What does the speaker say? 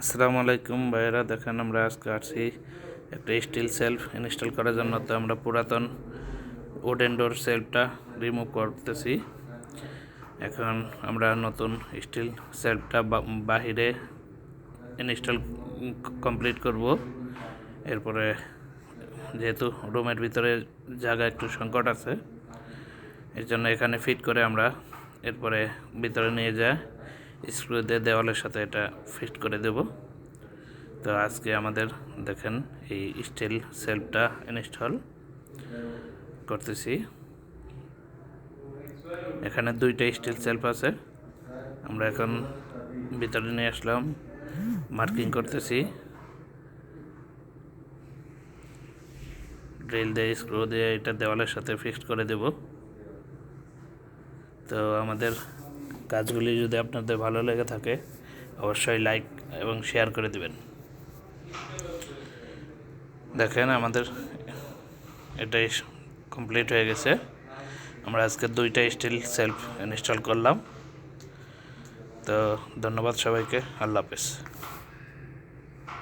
আসসালামু আলাইকুম ভাইয়েরা, দেখেন আমরা আজকে আসছি একটা স্টিল সেলফ ইনস্টল করার জন্য। তো আমরা পুরাতন উডেন ডোর সেলফটা রিমুভ করতেছি। এখন আমরা নতুন স্টিল সেলফটা বাহিরে ইনস্টল কমপ্লিট করব। এরপরে যেহেতু রুমের ভিতরে জায়গা একটু সংকট আছে, এর জন্য এখানে ফিট করে আমরা এরপরে ভিতরে নিয়ে যাই স্ক্রু দিয়ে দেওয়ালের সাথে এটা ফিট করে দেব। তো আজকে আমাদের দেখেন এই স্টিল সেলফটা ইনস্টল করতেছি। এখানে দুইটা স্টিল সেলফ আছে, আমরা এখন ভিতরে নিয়ে আসলাম, মার্কিং করতেছি, ড্রিল দিয়ে স্ক্রু দিয়ে এটা দেওয়ালের সাথে ফিক্সড করে দেব। তো আমাদের কাজগুলি যদি আপনাদের ভালো লেগে থাকে অবশ্যই লাইক এবং শেয়ার করে দিবেন। দেখেন আমাদের এটাই কমপ্লিট হয়ে গেছে। আমরা আজকে দুইটা স্টিল সেলফ ইনস্টল করলাম। তো ধন্যবাদ সবাইকে, আল্লাহ হাফেজ।